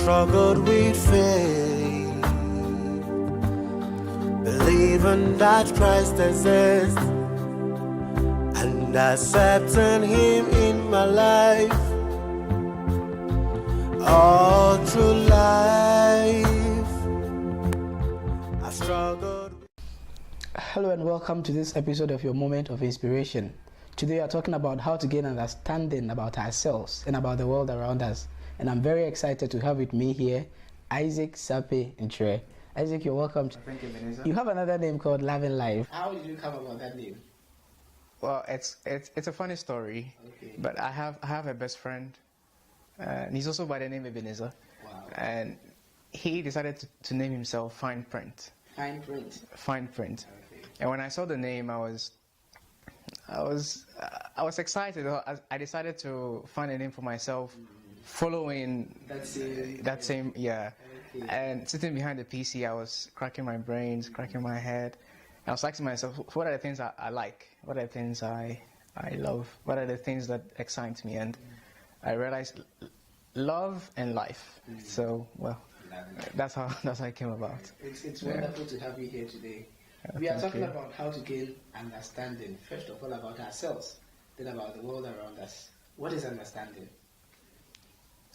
struggled with faith, believing that Christ exists and accepting Him in my life. All through life, I've struggled. Hello and welcome to this episode of your Moment of Inspiration. Today we are talking about how to gain understanding about ourselves and about the world around us. And I'm very excited to have with me here Nii Sapei Ntreh. Isaac, you're welcome. Thank you, Vanessa. You have another name called Loving Life. How did you come about that name? Well, it's a funny story, but I have a best friend, and he's also by the name of Ebenezer. Wow. And he decided to name himself Fine Print. Fine Print. Fine Print. Okay. And when I saw the name, I was excited. I decided to find a name for myself, following that same. Okay. And sitting behind the PC, I was cracking my brains, cracking my head. I was asking myself, what are the things I like? What are the things I love? What are the things that excite me? And I realized love and life. So, well, that's how it came about. It's wonderful to have you here today. We are talking about how to gain understanding. First of all, about ourselves, then about the world around us. What is understanding?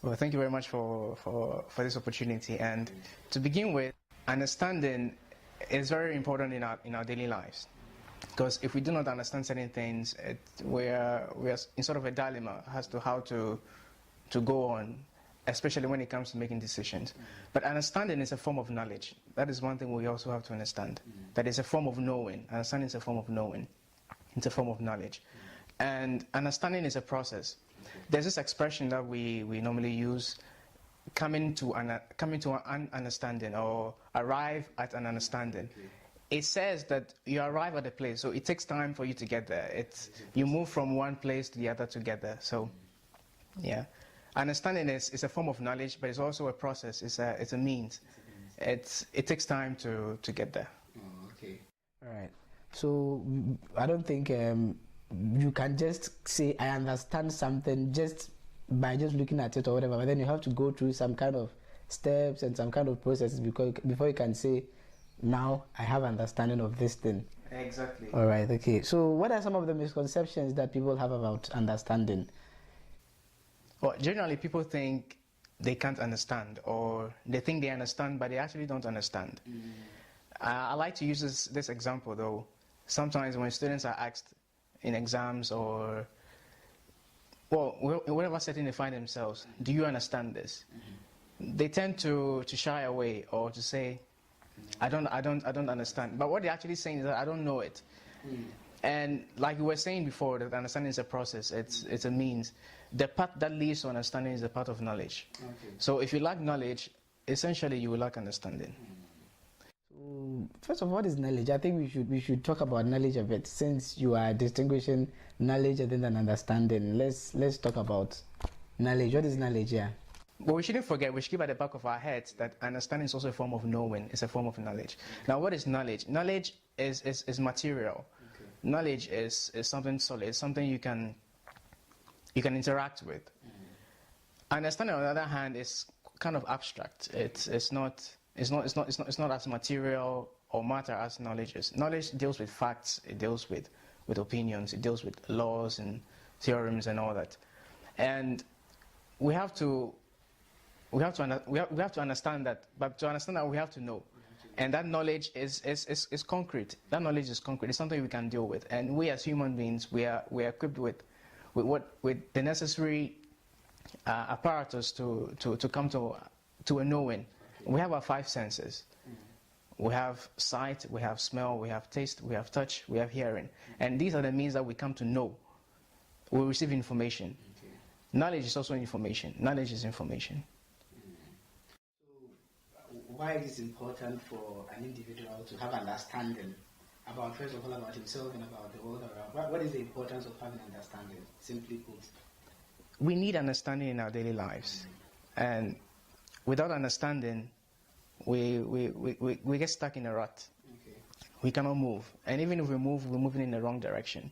Well, thank you very much for this opportunity. And to begin with, understanding is very important in our daily lives. Because if we do not understand certain things, we are in sort of a dilemma as to how to go on, especially when it comes to making decisions. But understanding is a form of knowledge. That is one thing we also have to understand. That is a form of knowing. Understanding is a form of knowing. It's a form of knowledge. And understanding is a process. There's this expression that we normally use, coming to an understanding or arrive at an understanding. It says that you arrive at a place, so it takes time for you to get there. You move from one place to the other together. So, yeah. Understanding is a form of knowledge, but it's also a process. It's a means. It takes time to get there. Oh, okay. All right. So I don't think you can just say I understand something just by just looking at it or whatever. But then you have to go through some kind of steps and some kind of processes before you can say, now I have understanding of this thing. Exactly. All right. Okay. So what are some of the misconceptions that people have about understanding? Well, generally people think they can't understand, or they think they understand, but they actually don't understand. I like to use this example, though. Sometimes when students are asked in exams or, well, in whatever setting they find themselves, do you understand this? They tend to shy away or to say, I don't understand. But what they're actually saying is that I don't know it. And like we were saying before, that understanding is a process. It's a means. The path that leads to understanding is the path of knowledge. Okay. So if you lack knowledge, essentially you will lack understanding. So first of all, what is knowledge? I think we should talk about knowledge a bit, since you are distinguishing knowledge and then understanding. Let's talk about knowledge. What is knowledge? Yeah. But we shouldn't forget, we should keep at the back of our heads that understanding is also a form of knowing. It's a form of knowledge. Now, what is knowledge? Knowledge is material. Okay. Knowledge is something solid. It's something you can interact with. Understanding, on the other hand, is kind of abstract. It's not as material or matter as knowledge is. Knowledge deals with facts. It deals with opinions. It deals with laws and theorems and all that. And we have to understand that. But to understand that, we have to know. And that knowledge is concrete. That knowledge is concrete. It's something we can deal with. And we as human beings, we are equipped with the necessary apparatus to come to a knowing. We have our five senses. We have sight, we have smell, we have taste, we have touch, we have hearing. And these are the means that we come to know. We receive information. Okay. Knowledge is also information. Knowledge is information. So why is it important for an individual to have understanding about, first of all, about himself and about the world around? What is the importance of having understanding, simply put? We need understanding in our daily lives. And without understanding, we get stuck in a rut. Okay. We cannot move. And even if we move, we're moving in the wrong direction.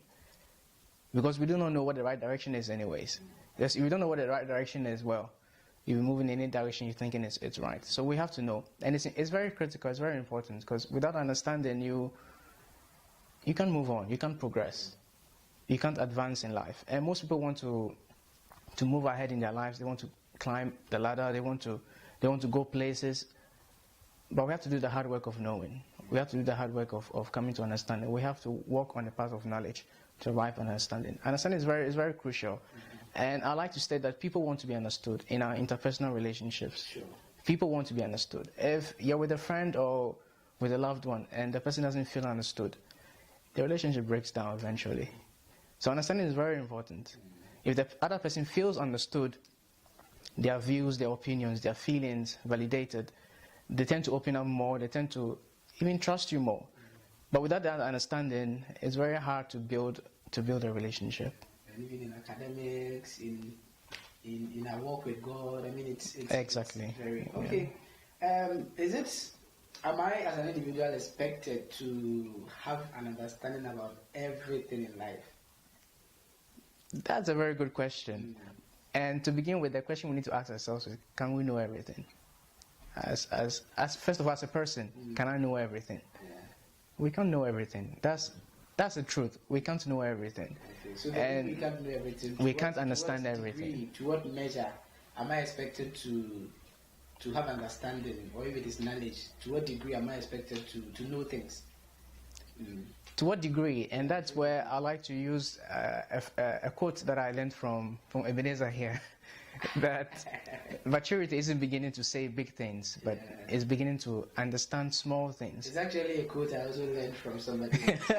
Because we do not know what the right direction is anyways. Yes, if we don't know what the right direction is, well, you'll be moving in any direction you're thinking it's right. So we have to know, and it's very critical, it's very important, because without understanding, you can't move on, you can't progress, you can't advance in life. And most people want to move ahead in their lives. They want to climb the ladder, they want to go places, but we have to do the hard work of knowing. We have to do the hard work of coming to understanding. We have to walk on the path of knowledge to arrive at understanding. Understanding is very crucial. And I like to state that people want to be understood in our interpersonal relationships. Sure. People want to be understood. If you're with a friend or with a loved one and the person doesn't feel understood, the relationship breaks down eventually. So understanding is very important. If the other person feels understood, their views, their opinions, their feelings validated, they tend to open up more, they tend to even trust you more. But without that understanding, it's very hard to build a relationship. And even in academics, in our work with God, I mean, it's exactly. It's very okay. Am I as an individual expected to have an understanding about everything in life? That's a very good question. And to begin with, the question we need to ask ourselves is, can we know everything? As first of all, as a person, can I know everything? Yeah. We can't know everything. That's the truth. We can't know everything. Okay. So and we can't know everything. We can't understand everything. Degree, to what measure am I expected to have understanding, or if it is knowledge, to what degree am I expected to know things? To what degree? And that's where I like to use a quote that I learned from Ebenezer here. That maturity isn't beginning to say big things, but it's beginning to understand small things. It's actually a quote I also learned from somebody else.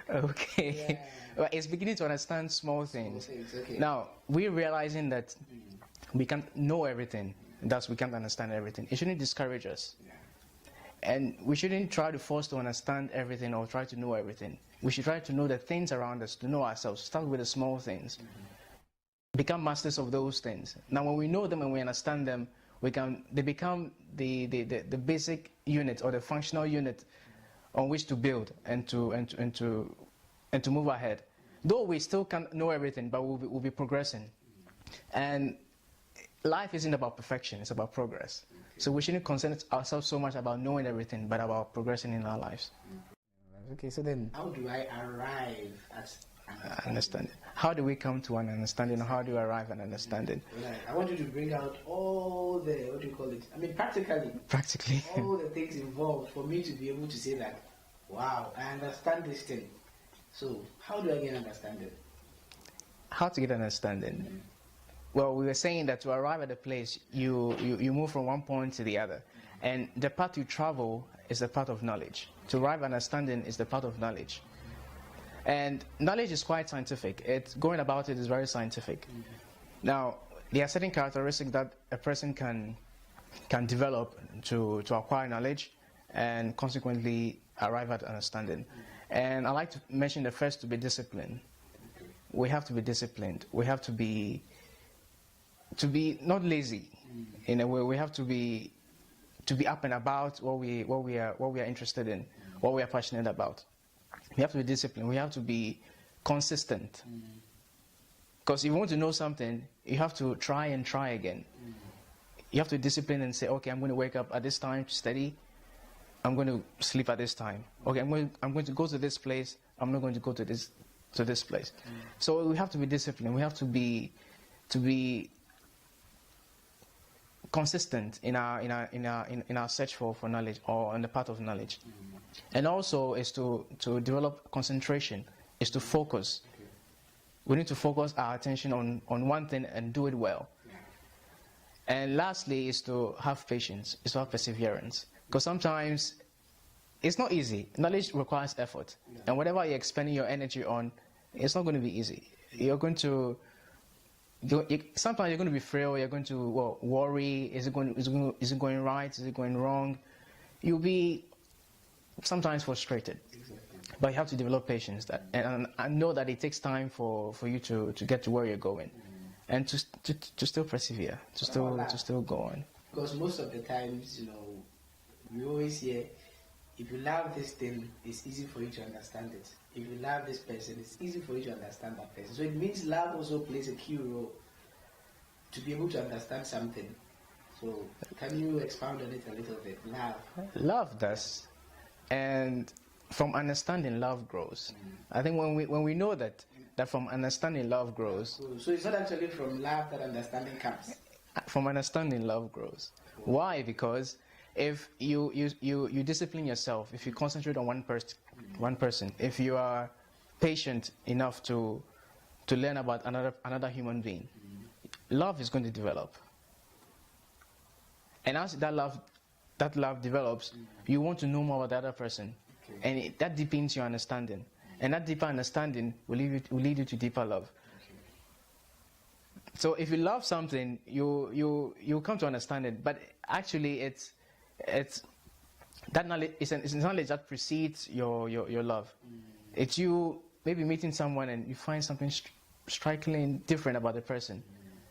Okay. Yeah. Well, it's beginning to understand small things. Okay. Now, we're realizing that we can't know everything, thus we can't understand everything. It shouldn't discourage us. Yeah. And we shouldn't try to force to understand everything or try to know everything. We should try to know the things around us, to know ourselves. Start with the small things. Become masters of those things. Now, when we know them and we understand them, they become the basic unit or the functional unit on which to build and to move ahead. Though we still can't know everything, but we'll be progressing. And life isn't about perfection; it's about progress. So we shouldn't concern ourselves so much about knowing everything, but about progressing in our lives. Okay, so then how do I arrive at understanding? How do we come to an understanding? How do we arrive at understanding? Right. I want you to bring out all the, what do you call it? I mean, practically, all the things involved for me to be able to say that, wow, I understand this thing. So how do I get understanding? How to get understanding? Well, we were saying that to arrive at a place, you move from one point to the other. And the path you travel is the path of knowledge. To arrive at understanding is the path of knowledge. And knowledge is quite scientific. Going about it is very scientific. Now, there are certain characteristics that a person can develop to acquire knowledge and consequently arrive at understanding. And I like to mention the first to be discipline. We have to be disciplined. We have to be not lazy in a way. We have to be up and about what we are interested in, what we are passionate about. We have to be disciplined. We have to be consistent. Because if you want to know something, you have to try and try again. You have to be disciplined and say, okay, I'm going to wake up at this time to study. I'm going to sleep at this time. Okay, I'm going to go to this place. I'm not going to go to this place. So we have to be disciplined. We have to be consistent in our search for knowledge or on the path of knowledge. And also is to develop concentration, is to focus. We need to focus our attention on one thing and do it well. And lastly is to have patience, is to have perseverance. Because sometimes it's not easy. Knowledge requires effort. And whatever you're expending your energy on, it's not going to be easy. Sometimes you're going to be frail, you're going to worry, is it going right, is it going wrong? You'll be sometimes frustrated. But you have to develop patience and I know that it takes time for you to get to where you're going. And to still persevere, to still go on. Because most of the times, we always hear, if you love this thing, it's easy for you to understand it. If you love this person, it's easy for you to understand that person. So it means love also plays a key role to be able to understand something. So can you expound on it a little bit? Love does, and from understanding, love grows. I think when we know that from understanding, love grows. Cool. So it's not actually from love that understanding comes. From understanding, love grows. Cool. Why? Because if you discipline yourself, if you concentrate on one person, if you are patient enough to learn about another human being, love is going to develop. And as that love develops, you want to know more about the other person, and that deepens your understanding. And that deeper understanding will lead you to deeper love. So if you love something, you come to understand it. But actually, it's that knowledge. It's knowledge that precedes your love. It's you maybe meeting someone and you find something strikingly different about the person.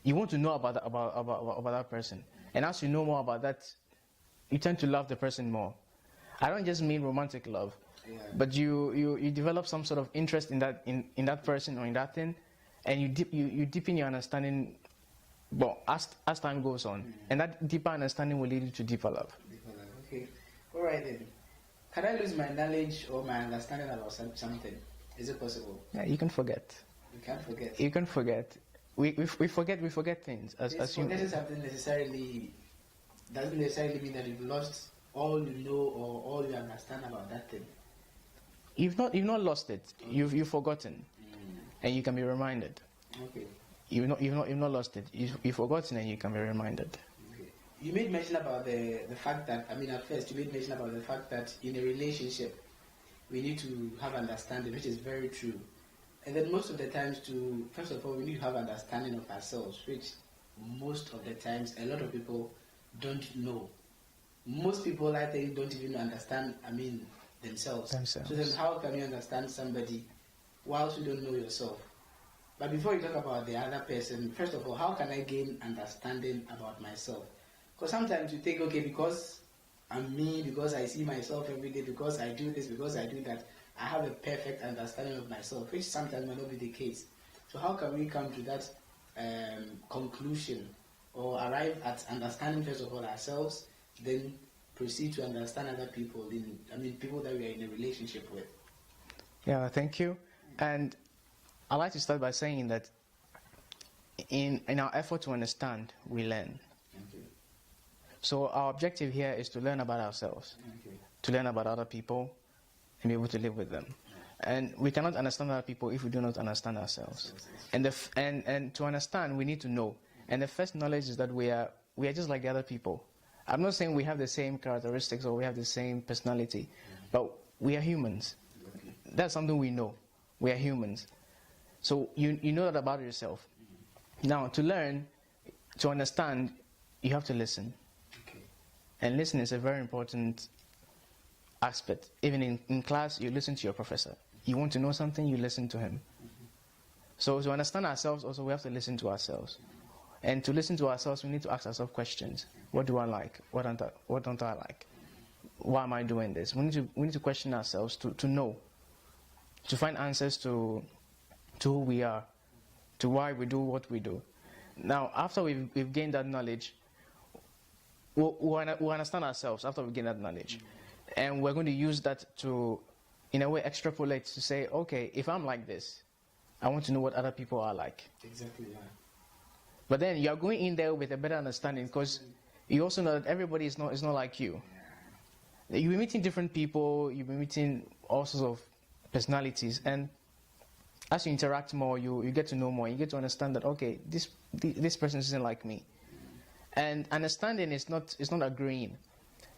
You want to know about that person, and as you know more about that, you tend to love the person more. I don't just mean romantic love. Yeah. But you develop some sort of interest in that person or in that thing, and you deepen your understanding. Well, as time goes on, and that deeper understanding will lead you to deeper love. Okay, all right then. Can I lose my knowledge or my understanding about something? Is it possible? Yeah, you can forget. You can forget. You can forget. We forget things. Forgetting something doesn't necessarily mean that you've lost all you know or all you understand about that thing. You've not lost it. Okay. You've forgotten, and you can be reminded. Okay. You've not lost it. You've forgotten, and you can be reminded. Okay. You made mention about the fact that at first you made mention about the fact that in a relationship we need to have understanding, which is very true. And then most of the times, first of all, we need to have understanding of ourselves, which most of the times a lot of people don't know. Most people, I think, don't even understand. Themselves. So then how can you understand somebody whilst you don't know yourself? But before you talk about the other person, first of all, how can I gain understanding about myself? Because sometimes you think, okay, because I'm me, because I see myself every day, because I do this, because I do that, I have a perfect understanding of myself, which sometimes may not be the case. So how can we come to that conclusion or arrive at understanding, first of all, ourselves, then proceed to understand other people, people that we are in a relationship with? Yeah, thank you. And I'd like to start by saying that in our effort to understand, we learn. Okay. So our objective here is to learn about ourselves, to learn about other people, and be able to live with them. And we cannot understand other people if we do not understand ourselves. And to understand, we need to know. And the first knowledge is that we are just like the other people. I'm not saying we have the same characteristics or we have the same personality, but we are humans. That's something we know. We are humans. So you know that about yourself. Now, to learn, to understand, you have to listen. Okay. And listening is a very important aspect. Even in class, you listen to your professor. You want to know something, you listen to him. So to understand ourselves, also, we have to listen to ourselves. And to listen to ourselves, we need to ask ourselves questions. What do I like? What don't I like? Why am I doing this? We need to question ourselves to know, to find answers to who we are, to why we do what we do. Now, after we've gained that knowledge, we'll understand ourselves after we gain that knowledge. And we're going to use that to, in a way, extrapolate to say, okay, if I'm like this, I want to know what other people are like. Exactly, yeah. But then you're going in there with a better understanding because you also know that everybody is not like you. You'll be meeting different people, you'll be meeting all sorts of personalities, and as you interact more, you get to know more. You get to understand that, okay, this person isn't like me. And understanding is not agreeing.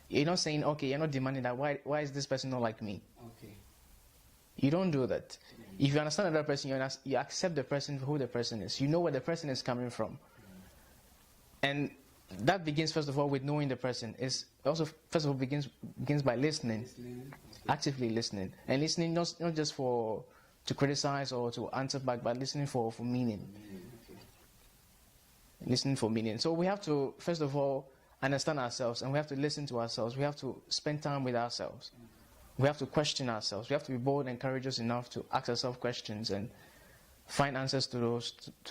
You're not saying, okay, you're not demanding that, why is this person not like me? Okay. You don't do that. If you understand another person, you accept the person for who the person is. You know where the person is coming from. And that begins, first of all, with knowing the person. Is also, first of all, begins by listening. Actively listening. And listening not just to criticize or to answer back, but listening for meaning. Listening for meaning. So we have to, first of all, understand ourselves, and we have to listen to ourselves. We have to spend time with ourselves. We have to question ourselves. We have to be bold and courageous enough to ask ourselves questions and find answers to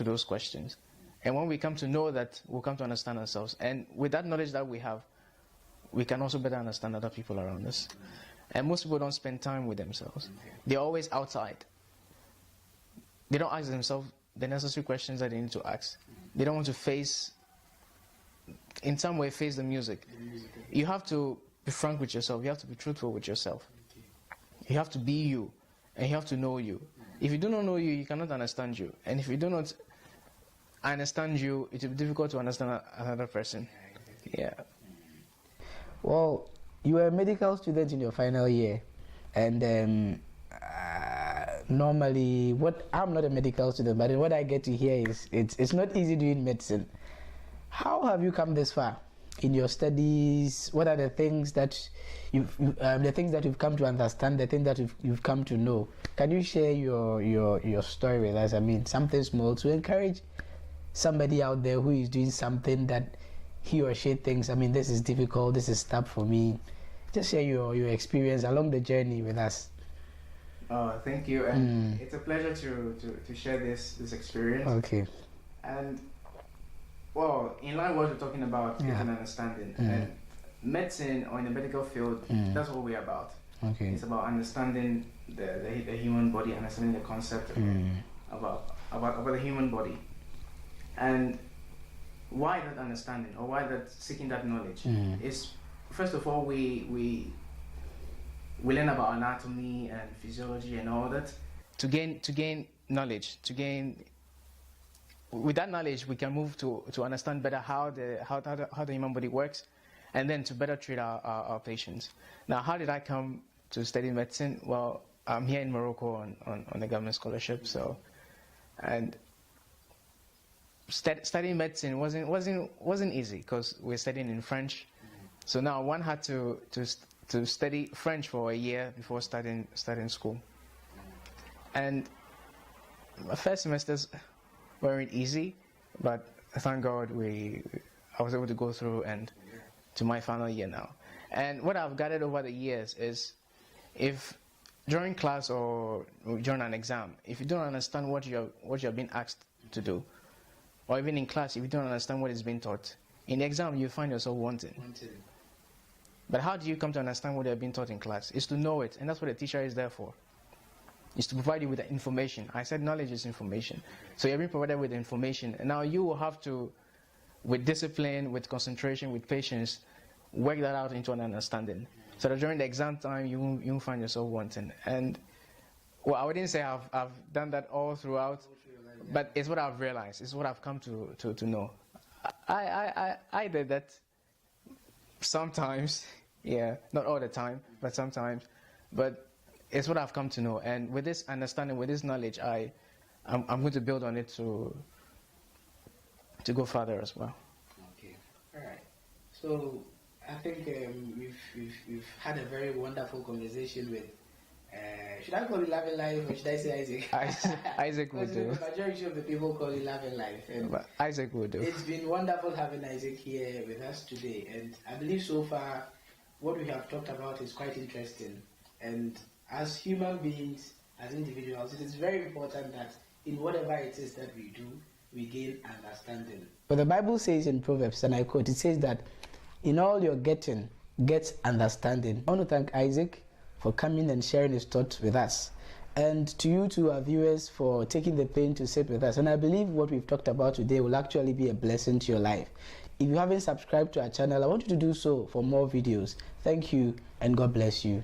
those questions. And when we come to know that, we'll come to understand ourselves. And with that knowledge that we have, we can also better understand other people around us. And most people don't spend time with themselves. They're always outside. They don't ask themselves the necessary questions that they need to ask. They don't want to face, in some way, face the music. You have to be frank with yourself. You have to be truthful with yourself. You have to be you, and you have to know you. If you do not know you, you cannot understand you. And if you do not understand you, it will be difficult to understand another person. Yeah. Well, you were a medical student in your final year, and normally, I'm not a medical student, but what I get to hear is it's not easy doing medicine. How have you come this far in your studies? What are the things that you've come to understand, the things that you've come to know? Can you share your story with us? I mean, something small to encourage somebody out there who is doing something that he or she thinks, I mean, this is difficult, this is tough for me. Just share your experience along the journey with us. Oh, thank you, and it's a pleasure to share this experience. Okay. And well, in line with what we're talking about, getting understanding, and medicine or in the medical field, that's what we're about. Okay. It's about understanding the human body, understanding the concept about the human body, and why that understanding or why that seeking that knowledge is, first of all, we learn about anatomy and physiology and all that to gain knowledge, with that knowledge we can move to understand better how the human body works, and then to better treat our patients. Now, how did I come to study medicine? Well, I'm here in Morocco on a government scholarship, and studying medicine wasn't easy because we're studying in French. So now one had to study French for a year before starting school. And my first semesters weren't easy, but thank God I was able to go through and to my final year now. And what I've gathered over the years is, if during class or during an exam, if you don't understand what you're being asked to do, or even in class, if you don't understand what is being taught, in the exam you find yourself wanting. But how do you come to understand what you're being taught in class? It's to know it, and that's what a teacher is there for. It's to provide you with the information. I said knowledge is information. So you're being provided with the information, and now you will have to, with discipline, with concentration, with patience, work that out into an understanding. So that during the exam time, you won't find yourself wanting. And well, I wouldn't say I've done that all throughout, but it's what I've realized. It's what I've come to know. I did that sometimes, yeah, not all the time, but sometimes. But it's what I've come to know, and with this understanding, with this knowledge, I'm going to build on it to go further as well. Okay, all right. So I think we've had a very wonderful conversation with. Should I call it Love and Life, or should I say Isaac? Isaac will do. The majority of the people call it Love and Life. And but Isaac will do. It's been wonderful having Isaac here with us today, and I believe so far what we have talked about is quite interesting. And as human beings, as individuals, it is very important that in whatever it is that we do, we gain understanding. But the Bible says in Proverbs, and I quote, it says that in all your getting, get understanding. I want to thank Isaac for coming and sharing his thoughts with us. And to you, to our viewers, for taking the pain to sit with us. And I believe what we've talked about today will actually be a blessing to your life. If you haven't subscribed to our channel, I want you to do so for more videos. Thank you, and God bless you.